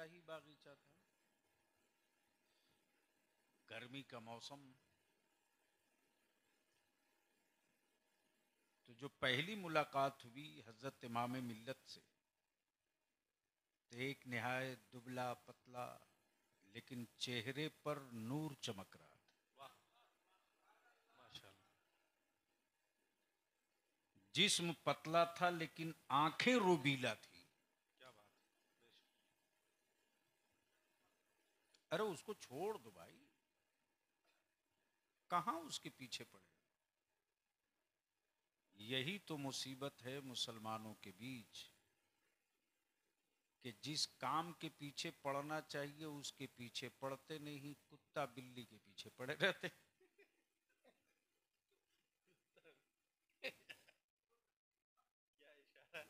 शाही बागीचा था। गर्मी का मौसम। तो जो पहली मुलाकात हुई हजरत इमाम मिल्लत से, तो एक निहायत दुबला पतला लेकिन चेहरे पर नूर चमक रहा था। वाह माशाल्लाह। जिस्म पतला था लेकिन आंखें रोबीला थी। क्या बात है। अरे उसको छोड़ दो भाई, कहां उसके पीछे पड़े। यही तो मुसीबत है मुसलमानों के बीच कि जिस काम के पीछे पड़ना चाहिए उसके पीछे पड़ते नहीं, कुत्ता बिल्ली के पीछे पड़े रहते। क्या इशारा।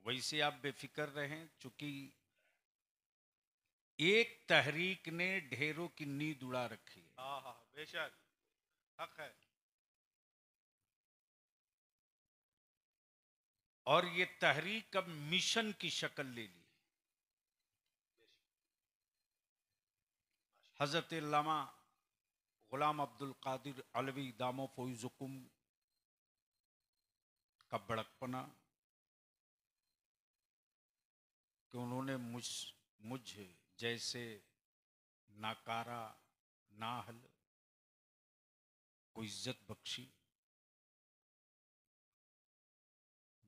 वैसे आप बेफिक्र रहें, चूंकि एक तहरीक ने ढेरों की नींद उड़ा रखी है। हाँ हाँ बेशक हक है। और ये तहरीक अब मिशन की शक्ल ले ली। हजरत अल्लामा गुलाम अब्दुल कादिर अलवी दामो फौजुकुम का बड़कपना कि उन्होंने मुझ जैसे नाकारा नाहल को इज्जत बख्शी।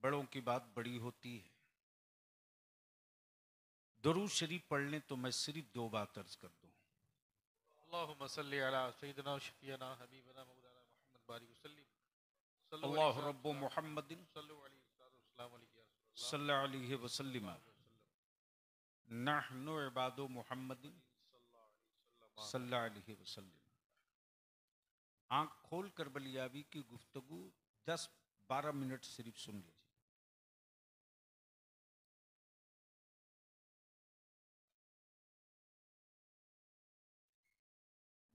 बड़ों की बात बड़ी होती है। दुरूद शरीफ पढ़ लें तो मैं सिर्फ 2 बात अर्ज कर दूं। अल्लाहुम्मा सल्ली अला सय्यिदना शफीना हबीबना मौलाना मुहम्मद बारिक वसल्लम। सल्लु अल्लाह अलैहि रब्बु मुहम्मदिन सल्लु अलैहि वसल्लम या रसूलल्लाह सल्लल्लाहु अलैहि वसल्लम सल्लल्लाहु अलैहि वसल्लम नहनु इबादु मुहम्मदिन सल्लल्लाहु अलैहि वसल्लम। सल्लल्लाहु अलैहि वसल्लम। आंख खोल कर बलियाबी की गुफ्तगू 10-12 मिनट सिर्फ सुन लीजिए।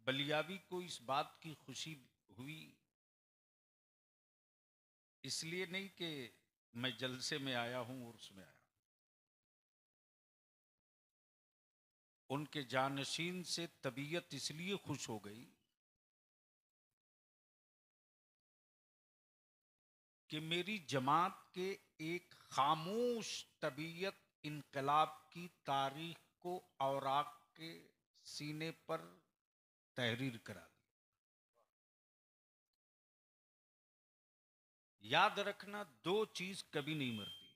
बलियाबी को इस बात की खुशी हुई, इसलिए नहीं कि मैं जलसे में आया हूं और उसमें आया। उनके जानशीन से तबीयत इसलिए खुश हो गई कि मेरी जमात के एक खामोश तबीयत इनकलाब की तारीख को औराक के सीने पर तहरीर करा दी। याद रखना, 2 चीज कभी नहीं मरती,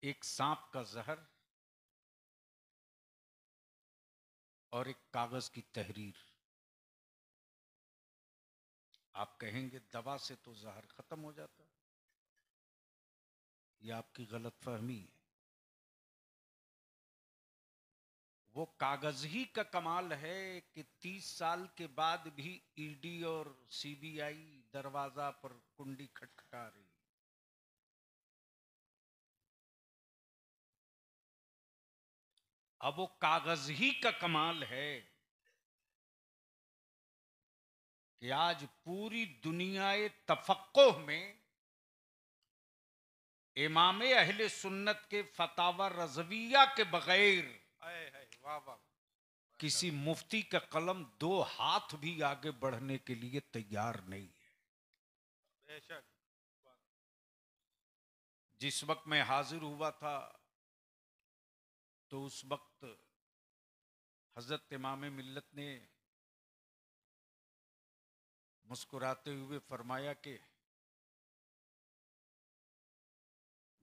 एक सांप का जहर और एक कागज की तहरीर। आप कहेंगे दवा से तो जहर खत्म हो जाता, यह आपकी गलत फहमी है। वो कागज ही का कमाल है कि 30 साल के बाद भी ईडी और सीबीआई दरवाजा पर कुंडी खटखटा रही। अब वो कागज ही का कमाल है कि आज पूरी दुनियाए तफक्कुह में इमाम अहले सुन्नत के फतावा रज़विया के बगैर वाह वाह। किसी मुफ्ती का कलम 2 हाथ भी आगे बढ़ने के लिए तैयार नहीं है। बेशक। जिस वक्त मैं हाजिर हुआ था तो उस वक्त हजरत इमाम मिल्लत ने मुस्कुराते हुए फरमाया कि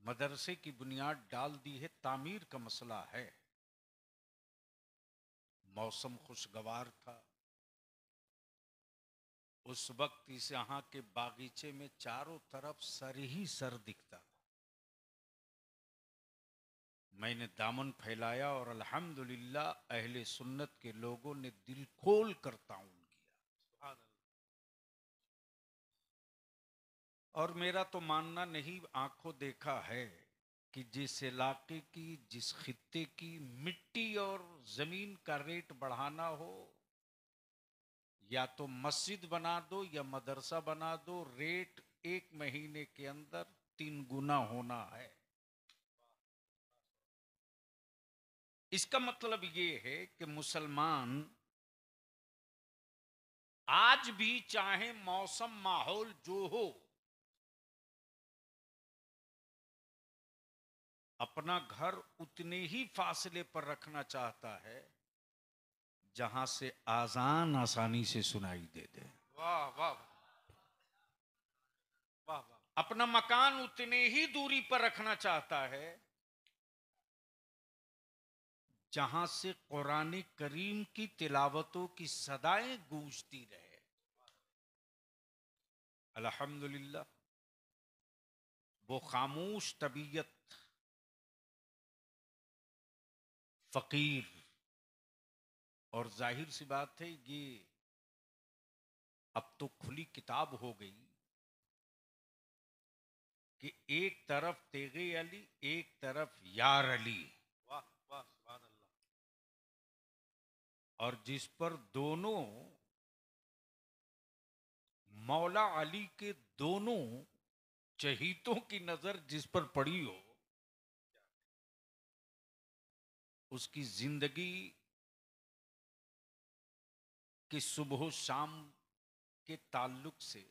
मदरसे की बुनियाद डाल दी है, तामीर का मसला है। मौसम खुशगवार था। उस वक्त इस यहाँ के बागीचे में चारों तरफ सर ही सर दिखता था। मैंने दामन फैलाया और अल्हम्दुलिल्लाह अहले सुन्नत के लोगों ने दिल खोल कर ताउन किया। सुभान अल्लाह। और मेरा तो मानना नहीं, आंखों देखा है कि जिस इलाके की, जिस खित्ते की मिट्टी और जमीन का रेट बढ़ाना हो, या तो मस्जिद बना दो या मदरसा बना दो, रेट 1 महीने के अंदर 3 गुना होना है। इसका मतलब ये है कि मुसलमान आज भी चाहे मौसम माहौल जो हो, अपना घर उतने ही फासले पर रखना चाहता है जहां से आजान आसानी से सुनाई दे दे। वाह वाह वाह वाह। अपना मकान उतने ही दूरी पर रखना चाहता है जहां से कुरान करीम की तिलावतों की सदाएं गूंजती रहे। अल्हम्दुलिल्लाह, वो खामोश तबीयत, फकीर, और जाहिर सी बात है ये अब तो खुली किताब हो गई कि एक तरफ तेगे अली, एक तरफ यार अली, वाह वाह सुभान अल्लाह। और जिस पर दोनों मौला अली के दोनों चहीतों की नजर जिस पर पड़ी हो, उसकी जिंदगी की सुबह शाम के ताल्लुक से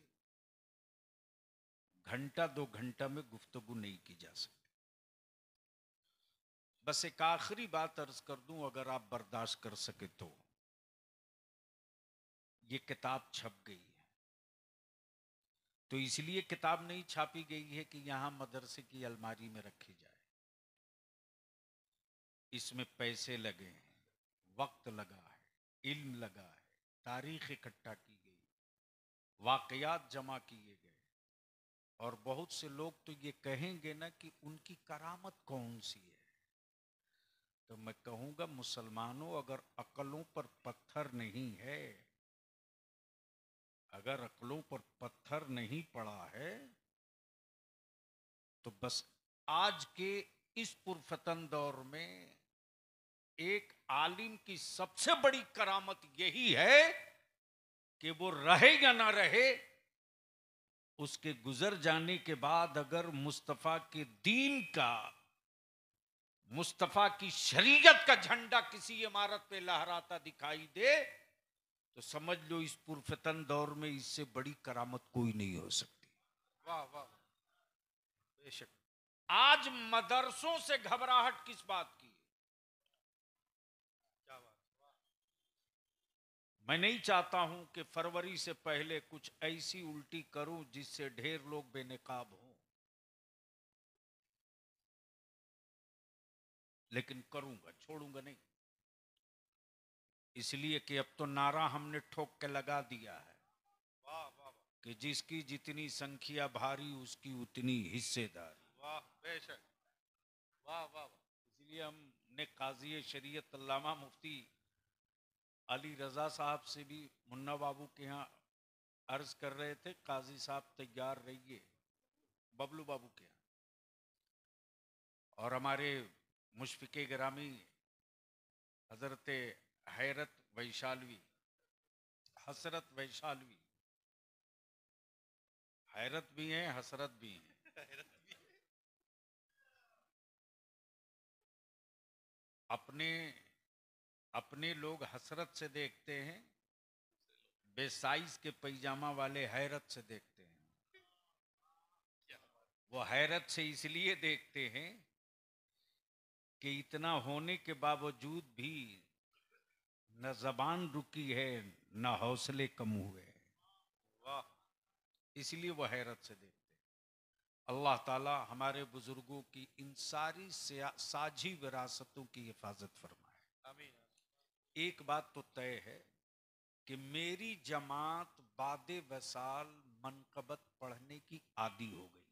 घंटा 2 घंटा में गुफ्तगू नहीं की जा सकती। बस एक आखिरी बात अर्ज कर दूं, अगर आप बर्दाश्त कर सके तो। ये किताब छप गई है, तो इसलिए किताब नहीं छापी गई है कि यहां मदरसे की अलमारी में रखी जाए। इसमें पैसे लगे हैं, वक्त लगा है, इल्म लगा है, तारीख इकट्ठा की गई, वाकयात जमा किए गए, और बहुत से लोग तो ये कहेंगे ना कि उनकी करामत कौन सी है। तो मैं कहूंगा, मुसलमानों, अगर अकलों पर पत्थर नहीं है, अगर अकलों पर पत्थर नहीं पड़ा है, तो बस आज के इस पुरफतन दौर में एक आलिम की सबसे बड़ी करामत यही है कि वो रहे या ना रहे, उसके गुजर जाने के बाद अगर मुस्तफा के दीन का, मुस्तफा की शरीयत का झंडा किसी इमारत पे लहराता दिखाई दे, तो समझ लो इस पुरफतन दौर में इससे बड़ी करामत कोई नहीं हो सकती। वाह वाह बेशक। आज मदरसों से घबराहट किस बात की है? क्या बात। वाह मैं नहीं चाहता हूं कि फरवरी से पहले कुछ ऐसी उल्टी करूं जिससे ढेर लोग बेनकाब हों, लेकिन करूंगा, छोड़ूंगा नहीं। इसलिए कि अब तो नारा हमने ठोक के लगा दिया है वाह वाह कि जिसकी जितनी संख्या भारी उसकी उतनी हिस्सेदारी। वाह बेशक। वाह वाह वाह। इसलिए हमने काजी शरीयत अल्लामा मुफ्ती अली रजा साहब से भी मुन्ना बाबू के यहाँ अर्ज कर रहे थे, काजी साहब तैयार रहिए, बबलू बाबू के यहाँ। और हमारे मुशफिक गिरामी हजरत हैरत वैशालवी, हसरत वैशालवी, हैरत भी हैं, हसरत भी हैं। अपने अपने लोग हसरत से देखते हैं, बेसाइज के पैजामा वाले हैरत से देखते हैं। वो हैरत से इसलिए देखते हैं कि इतना होने के बावजूद भी न जबान रुकी है, न हौसले कम हुए हैं, वाह इसलिए वो हैरत से देखते हैं। अल्लाह ताला हमारे बुजुर्गों की इन सारी साझी विरासतों की हिफाजत फरमाए। आमीन। एक बात तो तय है कि मेरी जमात बादे वसाल मनकबत पढ़ने की आदी हो गई।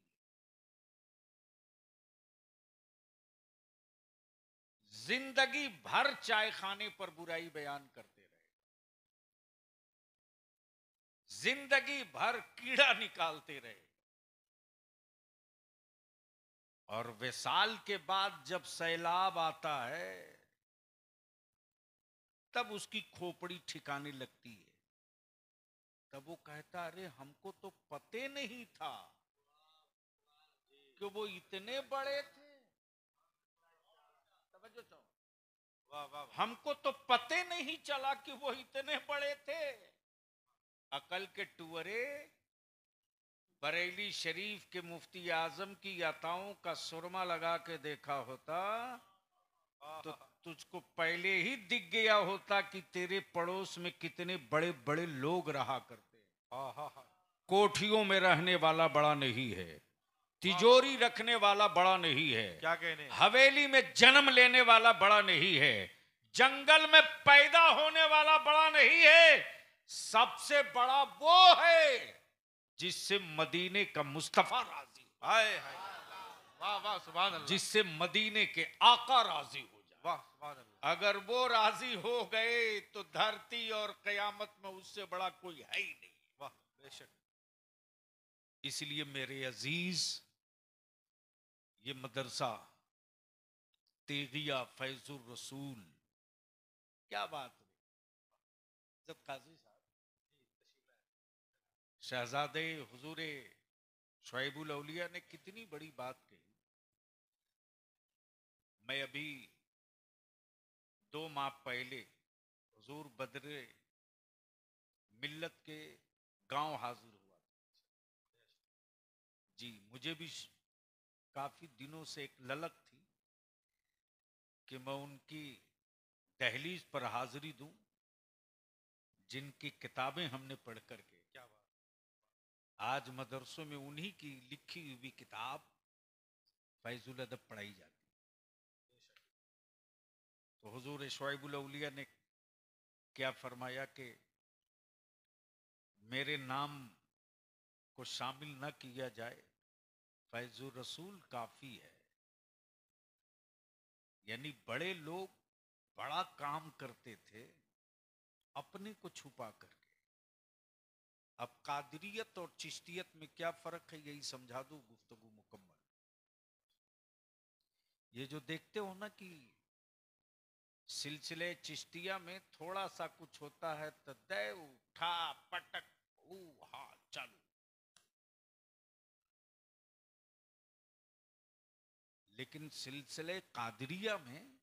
जिंदगी भर चाय खाने पर बुराई बयान करते रहे, जिंदगी भर कीड़ा निकालते रहे, और विसाल के बाद जब सैलाब आता है तब उसकी खोपड़ी ठिकाने लगती है। तब वो कहता, अरे हमको तो पते नहीं था कि वो इतने बड़े थे। तवज्जो चाहो। वाह वाह वाह। हमको तो पते नहीं चला कि वो इतने बड़े थे। अकल के टुअरे, बरेली शरीफ के मुफ्ती आजम की अताओं का सुरमा लगा के देखा होता तो तुझको पहले ही दिख गया होता कि तेरे पड़ोस में कितने बड़े बड़े लोग रहा करते हैं। कोठियों में रहने वाला बड़ा नहीं है, तिजोरी रखने वाला बड़ा नहीं है, क्या कहने, हवेली में जन्म लेने वाला बड़ा नहीं है, जंगल में पैदा होने वाला बड़ा नहीं है। सबसे बड़ा वो है जिससे मदीने का मुस्तफा राजी हो, हाय हाय, वाह वाह, सुभान अल्लाह, जिससे मदीने के आका राजी हो जाए। वाह सुभान अल्लाह। अगर वो राजी हो गए तो धरती और कयामत में उससे बड़ा कोई है ही नहीं। वाह बेशक। इसलिए मेरे अजीज, ये मदरसा तेगिया फैजुर रसूल, क्या बात है। जब काजी साहब शहजादे हुजूरे शुएबुल औलिया ने कितनी बड़ी बात कही। मैं अभी 2 माह पहले हुजूर बदरे मिल्लत के गांव हाजिर हुआ जी। मुझे भी काफी दिनों से एक ललक थी कि मैं उनकी दहलीज पर हाजिरी दूं, जिनकी किताबें हमने पढ़ करके, क्या बात, आज मदरसों में उन्हीं की लिखी हुई किताब फैजुल अदब पढ़ाई जाती। तो हुजूर शुएबुल औलिया ने क्या फरमाया कि मेरे नाम को शामिल न किया जाए, फैजुर रसूल काफी है। यानी बड़े लोग बड़ा काम करते थे अपने को छुपा करके। अब कादरियत और चिश्तियत में क्या फर्क है, यही समझा दूं गुफ्तगू मुकम्मल। ये जो देखते हो ना कि सिलसिले चिश्तिया में थोड़ा सा कुछ होता है तो दे उठा पटक हा चालू, लेकिन सिलसिले कादरिया में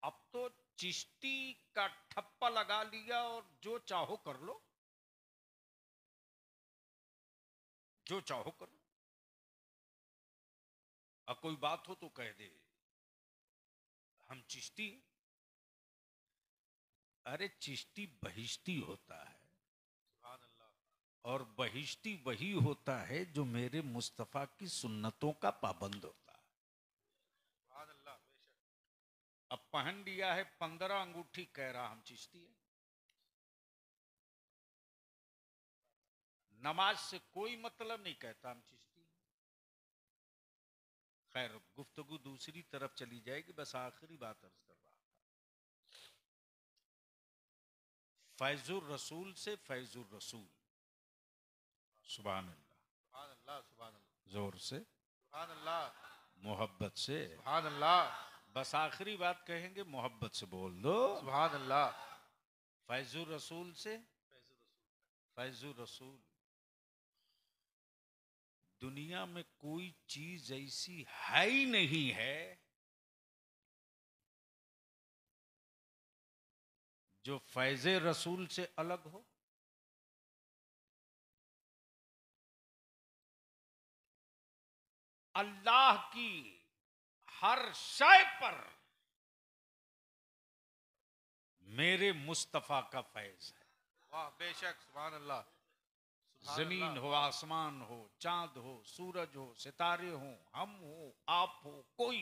अब तो चिश्ती का ठप्पा लगा लिया और जो चाहो कर लो, जो चाहो कर लो। अब कोई बात हो तो कह दे हम चिश्ती। अरे चिश्ती बहिश्ती होता है, सुभान अल्लाह, और बहिश्ती वही होता है जो मेरे मुस्तफा की सुन्नतों का पाबंद होता है। सुभान अल्लाह बेशक। अब पहन लिया है 15 अंगूठी, कह रहा हम चिश्ती है। नमाज से कोई मतलब नहीं, कहता हम चिश्ती हैं। खैर गुफ्तगू दूसरी तरफ चली जाएगी, बस आखिरी बात अर्ज कर रहा था। फैजुर रसूल से फैजुर रसूल, सुभान अल्लाह, सुभान अल्लाह, सुभान अल्लाह, जोर से सुभान अल्लाह, मोहब्बत से। सुभान अल्लाह, बस आखिरी बात कहेंगे, मोहब्बत से बोल दो। सुभान अल्लाह। फैजुर रसूल से फैजुर रसूल। दुनिया में कोई चीज ऐसी है ही नहीं है जो फैज़े रसूल से अलग हो। अल्लाह की हर शय पर मेरे मुस्तफा का फैज है। वाह बेशक, सुभान अल्लाह, सुभान जमीन अल्लाह, हो, आसमान हो, चांद हो, सूरज हो, सितारे हो, हम हो, आप हो, कोई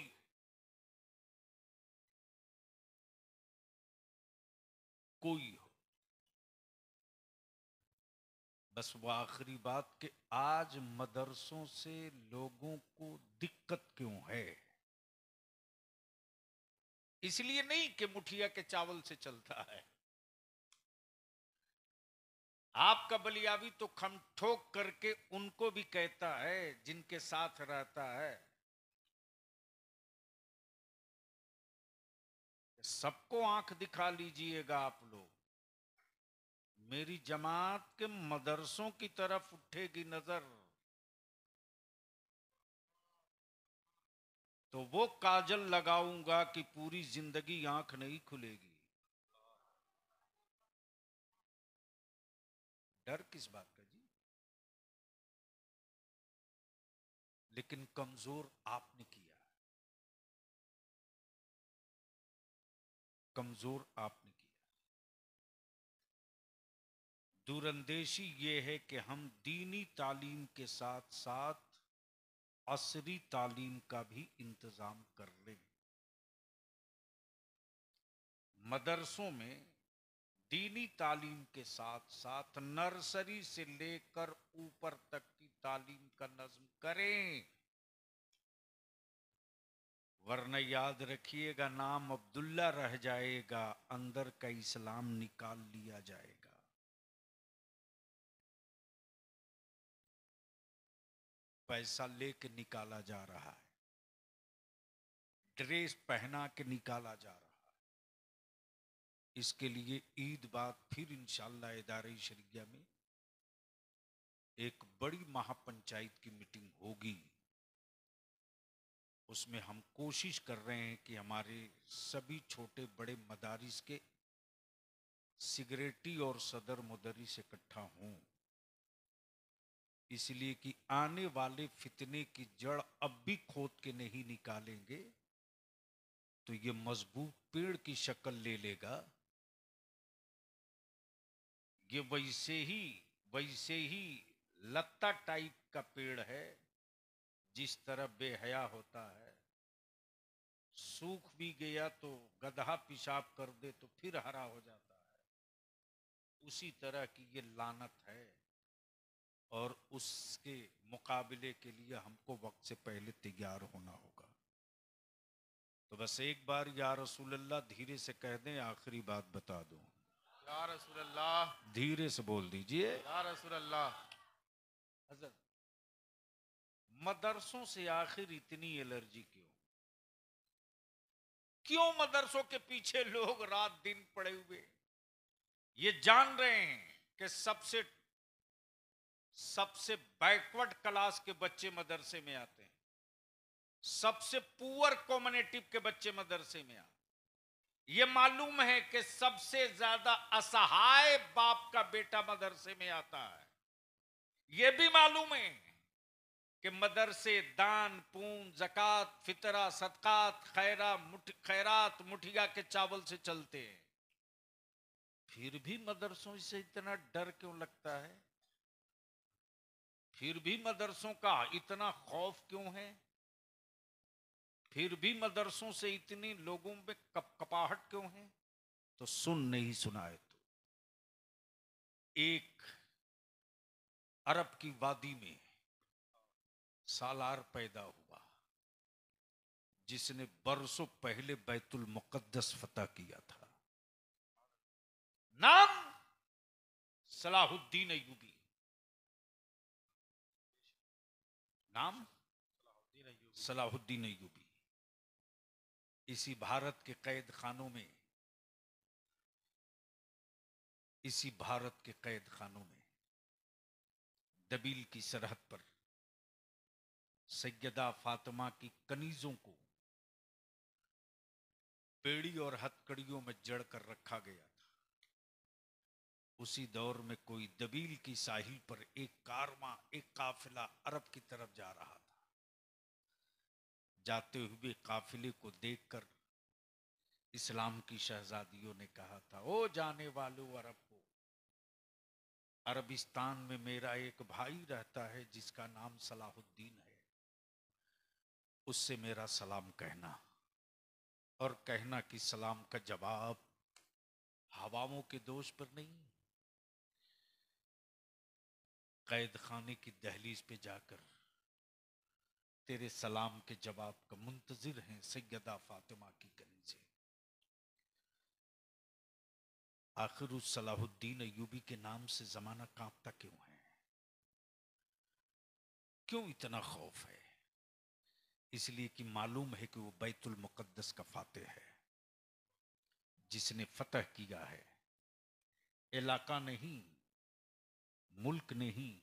हो, बस वो आखिरी बात कि आज मदरसों से लोगों को दिक्कत क्यों है। इसलिए नहीं कि मुठिया के चावल से चलता है। आपका बलियावी तो खम ठोक करके उनको भी कहता है जिनके साथ रहता है, सबको आंख दिखा लीजिएगा आप लोग, मेरी जमात के मदरसों की तरफ उठेगी नजर तो वो काजल लगाऊंगा कि पूरी जिंदगी आंख नहीं खुलेगी। डर किस बात का जी? लेकिन कमजोर आपने किया, कमजोर आपने किया। दूरंदेशी ये है कि हम दीनी तालीम के साथ साथ असरी तालीम का भी इंतजाम कर लें। मदरसों में दीनी तालीम के साथ साथ नर्सरी से लेकर ऊपर तक की तालीम का नज्म करें। वरना याद रखिएगा, नाम अब्दुल्ला रह जाएगा, अंदर का इस्लाम निकाल लिया जाएगा। पैसा लेके निकाला जा रहा है, ड्रेस पहना के निकाला जा रहा है। इसके लिए ईद बाद फिर इंशाअल्लाह इदारे शरिया में एक बड़ी महापंचायत की मीटिंग होगी। उसमें हम कोशिश कर रहे हैं कि हमारे सभी छोटे बड़े मदारिस के सिगरेटी और सदर मुदरिस इकट्ठा हों, इसलिए कि आने वाले फितने की जड़ अब भी खोद के नहीं निकालेंगे तो ये मजबूत पेड़ की शक्ल ले लेगा। ये वैसे ही लत्ता टाइप का पेड़ है। जिस तरह बेहया होता है, सूख भी गया तो गधा पेशाब कर दे तो फिर हरा हो जाता है, उसी तरह की ये लानत है। और उसके मुकाबले के लिए हमको वक्त से पहले तैयार होना होगा। तो बस एक बार या रसूल अल्लाह धीरे से कह दें, आखिरी बात बता दूं। या रसूल अल्लाह, धीरे से बोल दीजिए। या रसूल अल्लाह। हजरत, मदरसों से आखिर इतनी एलर्जी क्यों? क्यों मदरसों के पीछे लोग रात दिन पड़े हुए? ये जान रहे हैं कि सबसे बैकवर्ड क्लास के बच्चे मदरसे में आते हैं, सबसे पुअर कम्युनिटी के बच्चे मदरसे में आते हैं। ये मालूम है कि सबसे ज्यादा असहाय बाप का बेटा मदरसे में आता है। ये भी मालूम है कि मदरसे दान पून जकात फितरा सदकात खैरात मुठिया के चावल से चलते हैं। फिर भी मदरसों से इतना डर क्यों लगता है? फिर भी मदरसों का इतना खौफ क्यों है? फिर भी मदरसों से इतनी लोगों में कपाहट क्यों है? तो सुन नहीं सुनाए तो एक अरब की वादी में सालार पैदा हुआ, जिसने बरसों पहले बैतुल मुकद्दस फतह किया था। नाम सलाहुद्दीन अय्यूबी। नाम सलाहुद्दीन अय्यूबी। इसी भारत के कैद खानों में दबील की सरहद पर सैयदा फातिमा की कनीजों को बेड़ी और हथकड़ियों में जड़ कर रखा गया था। उसी दौर में कोई दबील की साहिल पर एक काफिला अरब की तरफ जा रहा था। जाते हुए काफिले को देखकर इस्लाम की शहजादियों ने कहा था, ओ जाने वालों अरब को, अरबिस्तान में मेरा एक भाई रहता है जिसका नाम सलाहुद्दीन है, उससे मेरा सलाम कहना, और कहना कि सलाम का जवाब हवाओं के दोष पर नहीं, कैद खाने की दहलीज पे जाकर तेरे सलाम के जवाब का मुंतजिर हैं सैयदा फातिमा की कनीज़ें। आखिर उस सलाहुद्दीन अय्यूबी के नाम से जमाना कांपता क्यों है? क्यों इतना खौफ है? इसलिए कि मालूम है कि वो बैतुल मुकद्दस का फातिह है, जिसने फतह किया है। इलाका नहीं, मुल्क नहीं,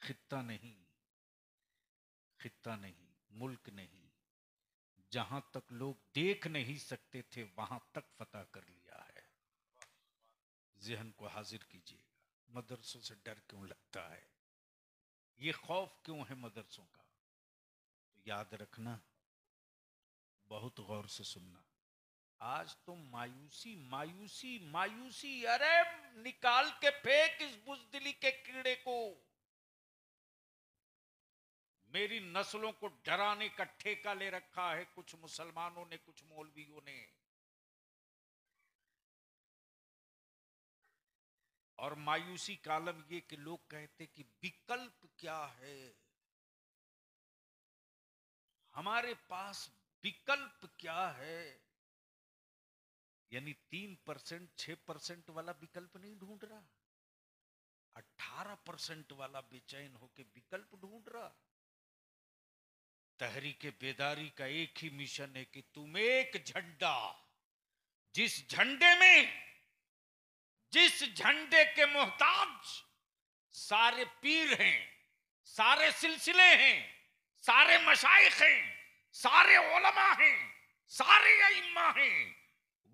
खित्ता नहीं, मुल्क नहीं, जहां तक लोग देख नहीं सकते थे वहां तक फतह कर लिया है। जहन को हाजिर कीजिएगा, मदरसों से डर क्यों लगता है, ये खौफ क्यों है मदरसों का? तो याद रखना, बहुत गौर से सुनना। आज तो मायूसी मायूसी मायूसी, अरे निकाल के फेंक इस बुजदिली के कीड़े को। मेरी नस्लों को डराने का ठेका ले रखा है कुछ मुसलमानों ने, कुछ मौलवियों ने। और मायूसी का आलम ये कि लोग कहते कि विकल्प क्या है, हमारे पास विकल्प क्या है। यानी 3%, 6% वाला विकल्प नहीं ढूंढ रहा, 18% वाला बेचैन होकर विकल्प ढूंढ रहा। तहरीके बेदारी का एक ही मिशन है कि तुम एक झंडा, जिस झंडे में, जिस झंडे के मोहताज सारे पीर हैं, सारे सिलसिले हैं, सारे मशाइख हैं, सारे उलमा हैं, सारे अइम्मा हैं,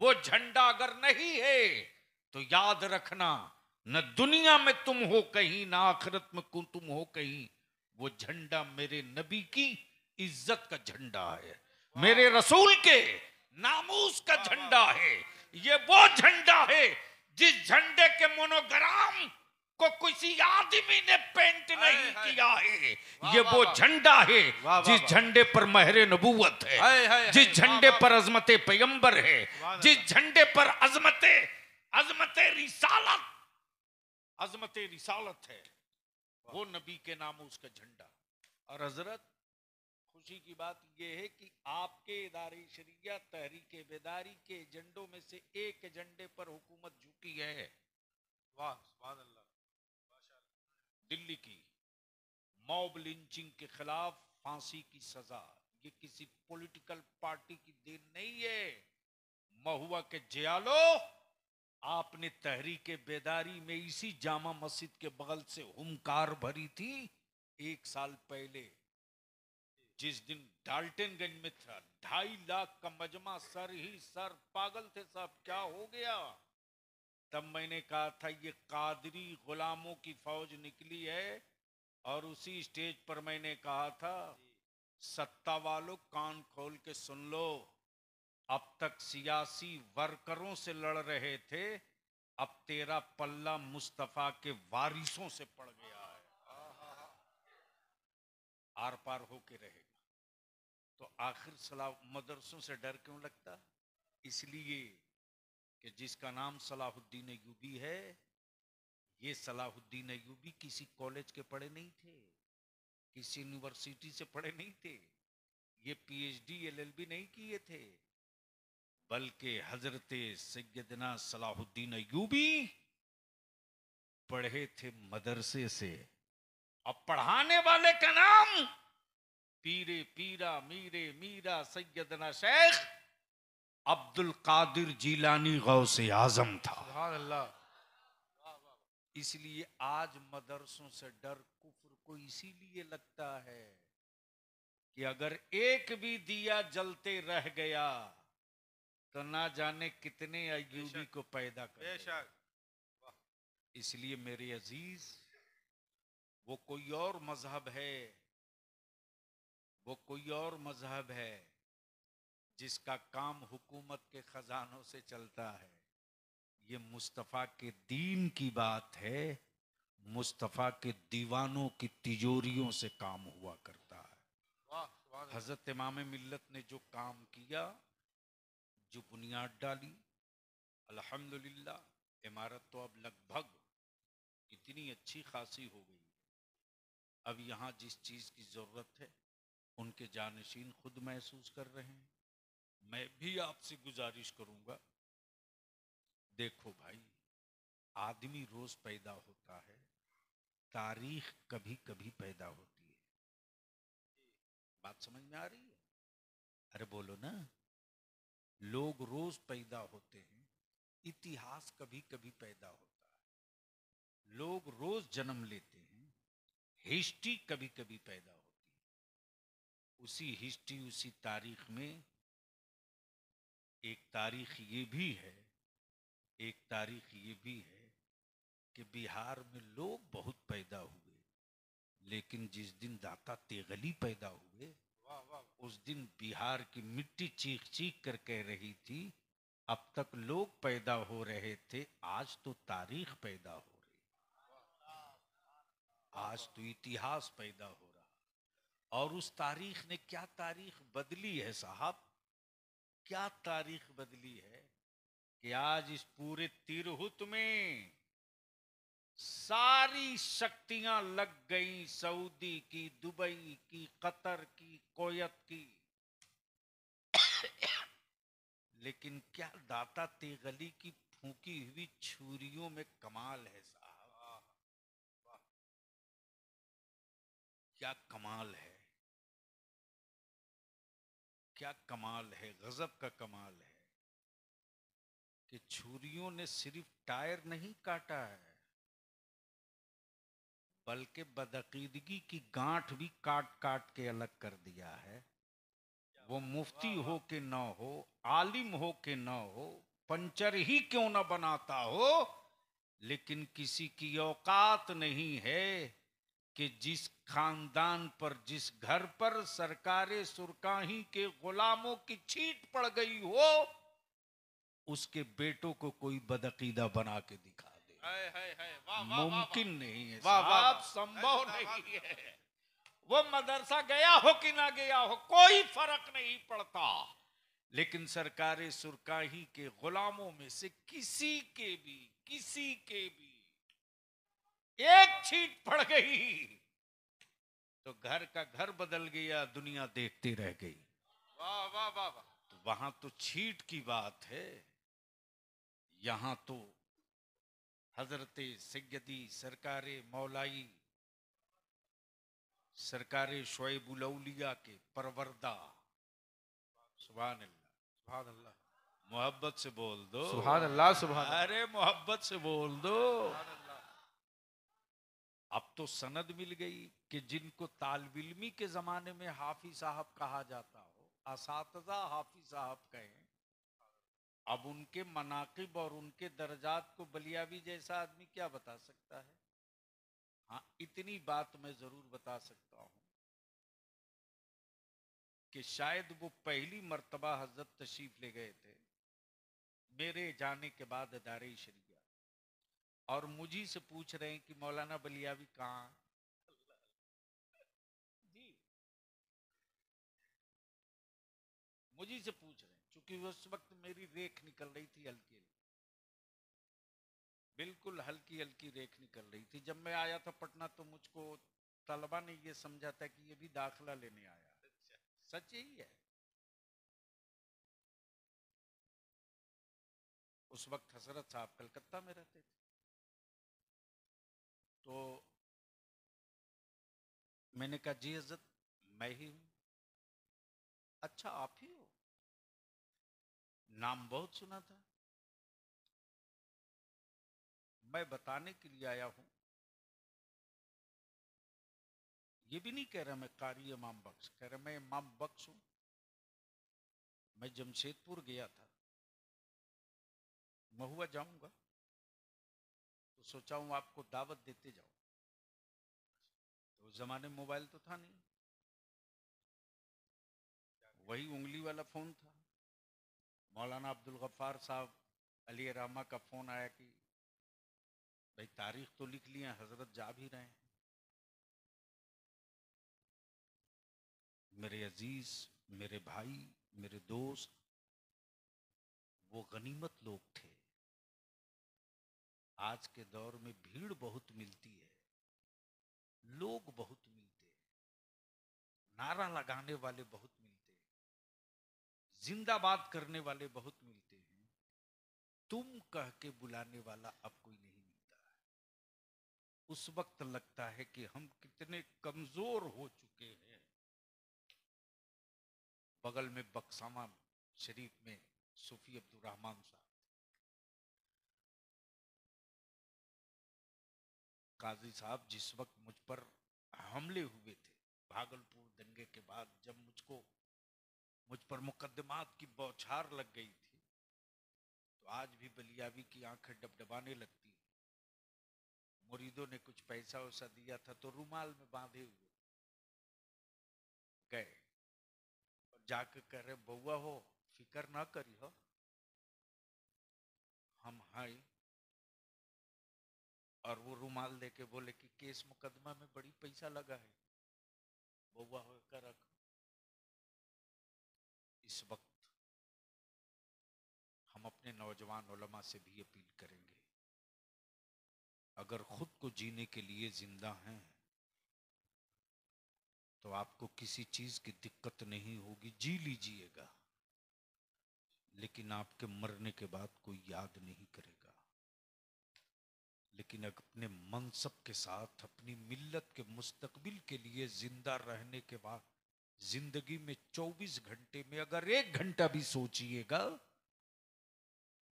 वो झंडा अगर नहीं है तो याद रखना, न दुनिया में तुम हो कहीं, न आखिरत में तुम हो कहीं। वो झंडा मेरे नबी की इज्जत का झंडा है, मेरे रसूल के नामूस का झंडा है। ये वो झंडा है जिस झंडे के मोनोग्राम को किसी आदमी ने पेंट नहीं किया है। ये वो झंडा है जिस झंडे पर महरे नबूवत है, जिस झंडे पर अजमत पैगंबर है, जिस झंडे पर अजमत रिसालत, अजमत रिसालत है, वो नबी के नाम उसका झंडा। और हजरत, खुशी की बात यह है कि आपके इदारे शरिया तहरीके बेदारी के एजेंडों में से एक एजेंडे पर हुकूमत झुकी है। वाह सुभान अल्लाह। दिल्ली की मॉब लिंचिंग के खिलाफ फांसी की सजा, ये किसी पॉलिटिकल पार्टी की देन नहीं है। महुआ के जियालो, आपने तहरीके बेदारी में इसी जामा मस्जिद के बगल से हुंकार भरी थी 1 साल पहले, जिस दिन डाल्टनगंज में था 2.5 लाख का मजमा, सर ही सर, पागल थे साहब, क्या हो गया। तब मैंने कहा था ये कादरी गुलामों की फौज निकली है। और उसी स्टेज पर मैंने कहा था, सत्ता वालों कान खोल के सुन लो, अब तक सियासी वर्करों से लड़ रहे थे, अब तेरा पल्ला मुस्तफा के वारिसों से पड़ गया है, आर पार होके रहेगा। तो आखिर सलाह मदरसों से डर क्यों लगता? इसलिए कि जिसका नाम सलाहुद्दीन अय्यूबी है, ये सलाहुद्दीन अय्यूबी किसी कॉलेज के पढ़े नहीं थे, किसी यूनिवर्सिटी से पढ़े नहीं थे, ये पीएचडी एलएलबी नहीं किए थे, बल्कि हजरत सैयदना सलाहुद्दीन अय्यूबी पढ़े थे मदरसे से। अब पढ़ाने वाले का नाम पीरे पीरा मीरे मीरा सैयदना शेख अब्दुल कादिर जीलानी गौसे आजम था। सुभान अल्लाह। इसलिए आज मदरसों से डर कुफ्र को इसीलिए लगता है कि अगर एक भी दिया जलते रह गया तो ना जाने कितने अय्यूबी को पैदा कर बेशक। इसलिए मेरे अजीज, वो कोई और मजहब है, वो कोई और मजहब है जिसका काम हुकूमत के खजानों से चलता है। ये मुस्तफ़ा के दीन की बात है, मुस्तफ़ा के दीवानों की तिजोरियों से काम हुआ करता है। वाह सुभान अल्लाह। हजरत इमाम मिल्लत ने जो काम किया, जो बुनियाद डाली, अल्हम्दुलिल्लाह इमारत तो अब लगभग इतनी अच्छी खासी हो गई। अब यहाँ जिस चीज की जरूरत है उनके जानशीन खुद महसूस कर रहे हैं। मैं भी आपसे गुजारिश करूंगा, देखो भाई, आदमी रोज पैदा होता है, तारीख कभी कभी पैदा होती है। बात समझ में आ रही है? अरे बोलो ना। लोग रोज पैदा होते हैं, इतिहास कभी कभी पैदा होता है। लोग रोज जन्म लेते हैं, हिस्ट्री कभी कभी पैदा होती है। उसी हिस्ट्री, उसी तारीख में एक तारीख ये भी है, एक तारीख ये भी है कि बिहार में लोग बहुत पैदा हुए, लेकिन जिस दिन दाता तेगली पैदा हुए वाह वाह उस दिन बिहार की मिट्टी चीख चीख कर कह रही थी अब तक लोग पैदा हो रहे थे, आज तो तारीख पैदा हो रही, आज तो इतिहास पैदा हो रहा। और उस तारीख ने क्या तारीख बदली है साहब, क्या तारीख बदली है कि आज इस पूरे तिरहुत में सारी शक्तियां लग गई, सऊदी की, दुबई की, कतर की, कोयत की। लेकिन क्या दाता तेगली की फूकी हुई छुरियों में कमाल है साहब, क्या कमाल है, क्या कमाल है, गजब का कमाल है कि छुरियों ने सिर्फ टायर नहीं काटा है, बल्कि बदअकीदगी की गांठ भी काट काट के अलग कर दिया है। वो मुफ्ती हो के न हो, आलिम हो के न हो, पंचर ही क्यों न बनाता हो, लेकिन किसी की औकात नहीं है कि जिस खानदान पर, जिस घर पर सरकारे सुरकाही के गुलामों की छींट पड़ गई हो, उसके बेटों को कोई बदअकीदा बना के दिखा दे। है वाह वाह वाह मुमकिन नहीं है वाह वाह साहब, वाह संभव नहीं है। वो मदरसा गया हो कि ना गया हो कोई फर्क नहीं पड़ता, लेकिन सरकारे सुरकाही के गुलामों में से किसी के भी एक छींट पड़ गई तो घर का घर बदल गया, दुनिया देखती रह गई। वाह वाह वाह वाह तो वहां तो छींट की बात है, यहां तो हजरते सैयदी सरकारे मौलाई सरकारे शोएबुल औलिया के परवरदा, सुभान अल्लाह, सुभान अल्लाह मोहब्बत से बोल दो, सुभान अल्लाह सुभान अल्लाह अरे मोहब्बत से बोल दो। सुभान अल्लाह अब तो सनद मिल गई कि जिनको तालिब इल्मी के जमाने में हाफिज साहब कहा जाता हो, असातिज़ा हाफिज साहब कहें, अब उनके मनाकिब और उनके दर्जात को बलियावी जैसा आदमी क्या बता सकता है। हाँ, इतनी बात मैं जरूर बता सकता हूं कि शायद वो पहली मर्तबा हजरत तशरीफ ले गए थे मेरे जाने के बाद अदारे शरिया, और मुझी से पूछ रहे हैं कि मौलाना बलियावी कहाँ जी, मुझी से पूछ रहे हैं, क्योंकि उस वक्त मेरी रेख निकल रही थी हल्की हल्की, बिल्कुल हल्की हल्की रेख निकल रही थी। जब मैं आया था पटना तो मुझको तलबा ने ये समझा था कि ये भी दाखिला लेने आया, सच यही है। उस वक्त हसरत साहब कलकत्ता में रहते थे, तो मैंने कहा जी हजरत मैं ही हूं। अच्छा आप ही हो, नाम बहुत सुना था। मैं बताने के लिए आया हूं, ये भी नहीं कह रहा मैं कारी इमाम बख्श, कह रहा मैं इमाम बख्श हूं। मैं जमशेदपुर गया था, महुआ जाऊंगा तो सोचा हूं आपको दावत देते जाऊं। तो उस जमाने में मोबाइल तो था नहीं, वही उंगली वाला फोन था। मौलाना अब्दुल गफ्फार साहब अली रामा का फोन आया कि भाई तारीख तो लिख लिया, हजरत जा भी रहे हैं। मेरे अजीज, मेरे भाई, मेरे दोस्त, वो गनीमत लोग थे। आज के दौर में भीड़ बहुत मिलती है, लोग बहुत मिलते हैं, नारा लगाने वाले बहुत मिलते हैं, जिंदाबाद करने वाले बहुत मिलते हैं, तुम कह के बुलाने वाला अब कोई नहीं मिलता है। उस वक्त लगता है कि हम कितने कमजोर हो चुके हैं। बगल में बक्सामा शरीफ में सूफी अब्दुर्रहमान साहब, काजी साहब जिस वक्त मुझ पर हमले हुए थे, भागलपुर दंगे के बाद जब मुझ पर मुकदमात की बौछार लग गई थी, तो आज भी बलियावी की आंखें डबडबाने लगती। मुरीदों ने कुछ पैसा वैसा दिया था तो रुमाल में बांधे हुए गए और जाकर कह रहे, बउआ हो, फिकर ना करी हो, हम हैं। और वो रुमाल देके बोले कि केस मुकदमा में बड़ी पैसा लगा है, बउआ होकर रख। इस वक्त हम अपने नौजवान उलमा से भी अपील करेंगे, अगर खुद को जीने के लिए जिंदा हैं तो आपको किसी चीज की दिक्कत नहीं होगी, जी लीजिएगा, लेकिन आपके मरने के बाद कोई याद नहीं करेगा। लेकिन अपने मनसब के साथ अपनी मिल्लत के मुस्तकबिल के लिए जिंदा रहने के बाद जिंदगी में 24 घंटे में अगर 1 घंटा भी सोचिएगा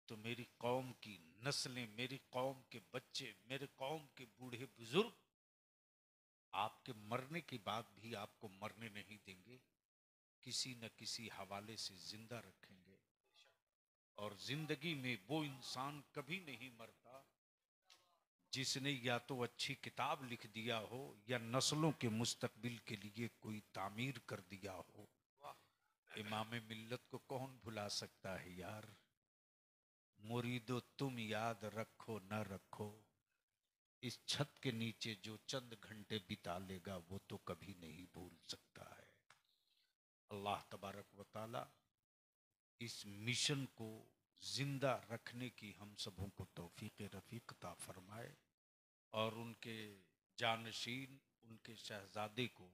तो मेरी कौम की नस्लें, मेरी कौम के बच्चे, मेरे कौम के बूढ़े बुजुर्ग आपके मरने के बाद भी आपको मरने नहीं देंगे, किसी न किसी हवाले से जिंदा रखेंगे। और जिंदगी में वो इंसान कभी नहीं मरता जिसने या तो अच्छी किताब लिख दिया हो या नस्लों के मुस्तकबिल के लिए कोई तामीर कर दिया हो। इमाम मिल्लत को कौन भुला सकता है यार। मुरीदो तुम याद रखो न रखो, इस छत के नीचे जो चंद घंटे बिता लेगा वो तो कभी नहीं भूल सकता है। अल्लाह तबारक व तआला इस मिशन को जिंदा रखने की हम सबों को तौफीक रफीक अता फरमाए और उनके जानशीन, उनके शहजादे को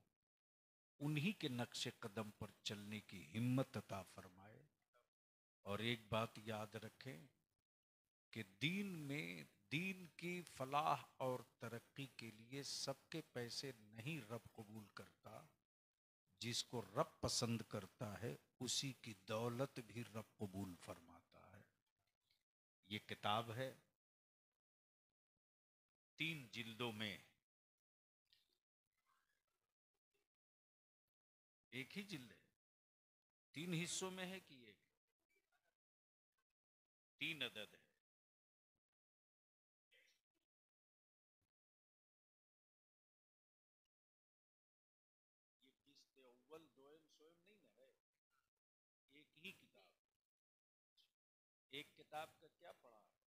उन्हीं के नक्शे कदम पर चलने की हिम्मत अता फरमाए। और एक बात याद रखें कि दीन की फलाह और तरक्की के लिए सबके पैसे नहीं रब कबूल करता, जिसको रब पसंद करता है उसी की दौलत भी रब कबूल फरमाता है। ये किताब है 3 जिल्दों में, एक ही जिल्द है, 3 हिस्सों में है कि एक, 3 अदद है। ये किस्त अव्वल दोयम सोयम नहीं है, एक ही किताब। एक किताब का क्या पढ़ा दिया?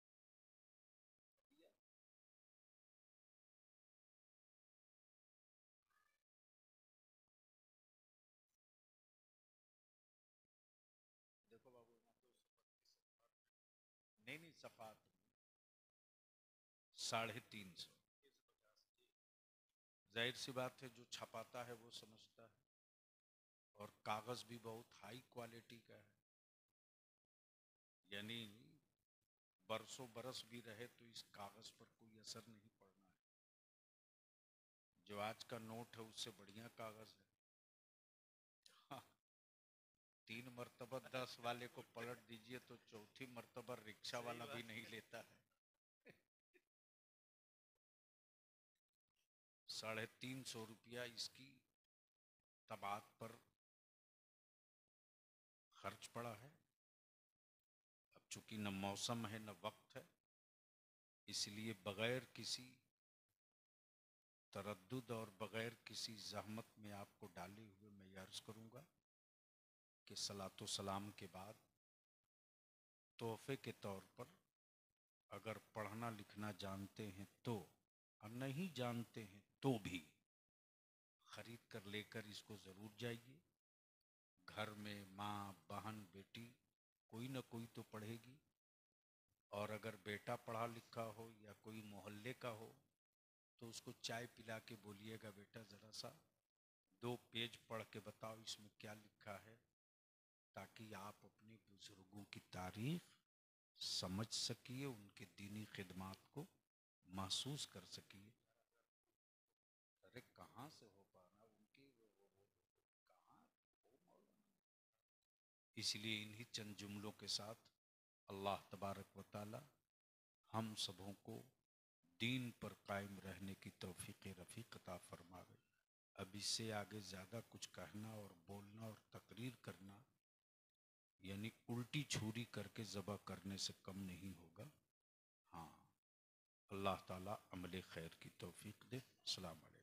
देखो बाबू, नहीं सफात 350। जाहिर सी बात है जो छपाता है वो समझता है, और कागज भी बहुत हाई क्वालिटी का है, यानी बरसों बरस भी रहे तो इस कागज पर कोई असर नहीं पड़ना है। जो आज का नोट है उससे बढ़िया कागज है। हाँ, 3 मरतबा 10 वाले को पलट दीजिए तो चौथी मरतबा रिक्शा वाला भी नहीं लेता है। 350 रुपया इसकी तबात पर खर्च पड़ा है। अब चूंकि न मौसम है न वक्त है, इसलिए बगैर किसी तरद्दुद और बगैर किसी जहमत में आपको डाले हुए मैं अर्ज करूंगा कि सलातो सलाम के बाद तोहफे के तौर पर अगर पढ़ना लिखना जानते हैं तो, और नहीं जानते हैं तो भी खरीद कर लेकर इसको जरूर जाइए। घर में माँ बहन बेटी कोई ना कोई तो पढ़ेगी, और अगर बेटा पढ़ा लिखा हो या कोई मोहल्ले का हो तो उसको चाय पिला के बोलिएगा, बेटा ज़रा सा 2 पेज पढ़ के बताओ इसमें क्या लिखा है, ताकि आप अपने बुजुर्गों की तारीख समझ सकिए, उनके दीनी खिदमात को महसूस कर सकिए। अरे कहाँ से हो पाना उनकी कहाँ वो मौलाना। इसलिए इन्हीं चंद जुमलों के साथ अल्लाह तबारक व ताला हम सबों को दीन पर कायम रहने की तौफीक रफ़ीक अता फरमावे। अब इससे आगे ज़्यादा कुछ कहना और बोलना और तकरीर करना यानी उल्टी छुरी करके ज़बह करने से कम नहीं होगा। हाँ, अल्लाह ताला अमल खैर की तौफीक दे। अस्सलाम वालेकुम।